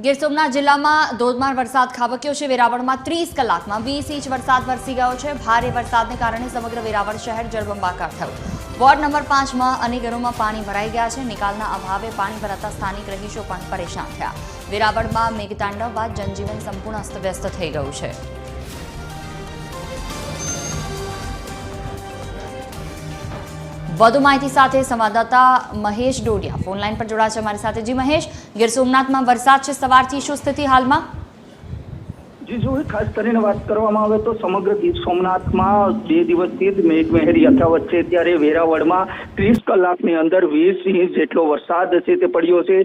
ગીર સોમનાથ જિલ્લામાં ધોધમાર વરસાદ ખાબક્યો છે। વેરાવળમાં 30 કલાકમાં 20 ઇંચ વરસાદ વરસી ગયો છે। ભારે વરસાદને કારણે સમગ્ર વેરાવળ શહેર જળબંબાકાર થયું। વોર્ડ નંબર 5માં અનેક ઘરોમાં પાણી ભરાઈ ગયા છે। નિકાલના અભાવે પાણી ભરાતા સ્થાનિક રહીશો પણ પરેશાન થયા। વેરાવળમાં મેઘતાંડવ બાદ જનજીવન સંપૂર્ણ અસ્તવ્યસ્ત થઈ ગયું છે। વધુ માહિતી સાથે સંવાદદાતા મહેશ ડોડિયા ફોનલાઈન પર જોડાયા છે અમારી સાથે। જી મહેશ, ગીર સોમનાથમાં વરસાદ છે, સવારથી શું સ્થિતિ હાલમાં? જી જો ખાસ કરીને વાત કરવામાં આવે તો સમગ્ર ગીર સોમનાથમાં 2 દિવસથી જ મેઘમહેર યથાવત છે। ત્યારે વેરાવળમાં 30 કલાકની અંદર 20 ઇંચ જેટલો વરસાદ છે તે પડ્યો છે।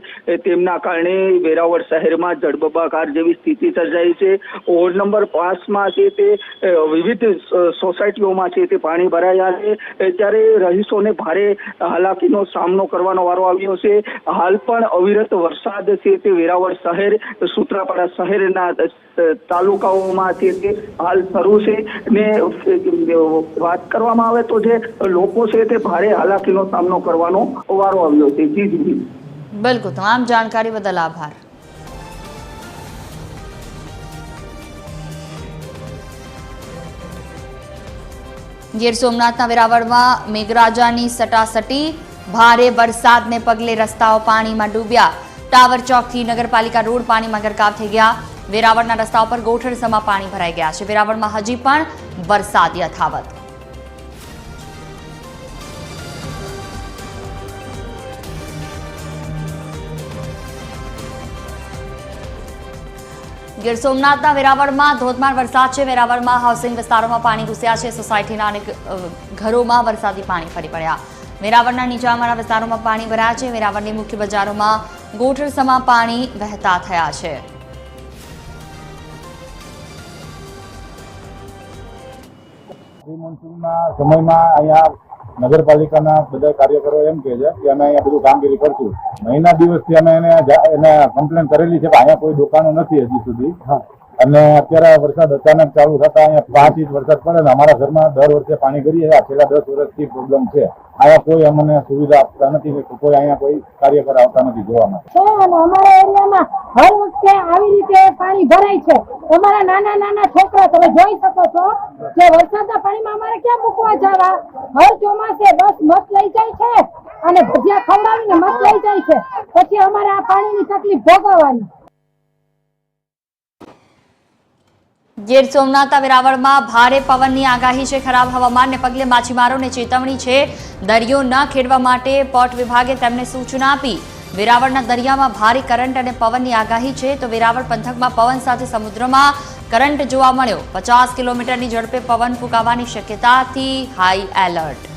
તેમના કારણે વેરાવળ શહેરમાં જળબંબાકાર જેવી સ્થિતિ સર્જાઈ છે। વોર્ડ નંબર 5માં છે તે વિવિધ સોસાયટીઓમાં છે તે પાણી ભરાયા છે। ત્યારે રહીશોને ભારે હાલાકીનો સામનો કરવાનો વારો આવ્યો છે। હાલ પણ અવિરત વરસાદ છે તે વેરાવળ શહેર, સૂત્રાપાડા શહેરના તાલુકાઓમાં છે તે હાલ શરૂ છે ને વાત કરવામાં આવે તો જે લોકો છે તે ભારે હાલાકીનો સામનો કરવાનો વારો આવ્યો છે। જી જી બિલકુલ, તમામ જાણકારી બદલ આભાર। ગીર સોમનાથના વેરાવળમાં મેઘરાજાની સટાસટી, ભારે વરસાદને પગલે રસ્તાઓ પાણીમાં ડૂબ્યા। ટાવર ચોકથી નગરપાલિકા રોડ પાણીમાં ગરકાવ થઈ ગયા। વેરાવળના રસ્તાઓ પર ગોઠણસમાં પાણી ભરાઈ ગયા છે। વેરાવળમાં હજી પણ વરસાદ યથાવત। ગીર સોમનાથના વેરાવળમાં ધોધમાર વરસાદ છે। વેરાવળમાં હાઉસિંગ વિસ્તારોમાં પાણી ઘૂસ્યા છે। સોસાયટીના અનેક ઘરોમાં વરસાદી પાણી ફરી પડ્યા। વેરાવળના નીચાણવાળા વિસ્તારોમાં પાણી ભરાયા છે। વેરાવળની મુખ્ય બજારોમાં ગોઠણસમાં પાણી વહેતા થયા છે। મોન્સૂનના સમયમાં અહીંયા નગરપાલિકાના બધા કાર્યકરો એમ કહે છે કે અમે અહીંયા બધું કામગીરી કરશું। મહિના દિવસથી અમે એને કમ્પ્લેન કરેલી છે કે અહીંયા કોઈ દુકાનો નથી હજી સુધી। અને અત્યારે વરસાદ અચાનક ચાલુ થતા અહીંયા 5 ઇંચ વરસાદ પડે ને અમારા ઘરમાં દર વર્ષે પાણી ગરીએ છે। છેલ્લા 10 વર્ષથી પ્રોબ્લેમ છે। અહીંયા કોઈ અમને સુવિધા આપતા નથી, કોઈ અહીંયા કોઈ કાર્યકર આવતા નથી જોવા માટે। અમારા એરિયામાં હર વખતે આવી રીતે પાણી ભરાય છે। અમારા નાના નાના છોકરા તમે જોઈ શકો છો કે વરસાદના પાણીમાં અમારે ક્યાં મૂકવા જવા? હર ચોમાસે બસ મત લઈ જાય છે અને ભજીયા ખવડાવીને મત લઈ જાય છે, પછી અમારે આ પાણીની તકલીફ ભોગવવાની। ગીર સોમનાથ વેરાવળમાં ભારે પવનની આગાહી છે। ખરાબ હવામાનને પગલે માછીમારોને ચેતવણી છે। દરિયો ન ખેડવા માટે પોર્ટ વિભાગે તેમને સૂચના આપી। વેરાવળના દરિયામાં ભારે કરંટ અને પવનની આગાહી છે તો વેરાવળ પંથકમાં પવન સાથે સમુદ્રમાં કરંટ જોવા મળ્યો। 50 કિલોમીટરની ઝડપે પવન ફૂંકાવાની શક્યતાથી હાઈ એલર્ટ।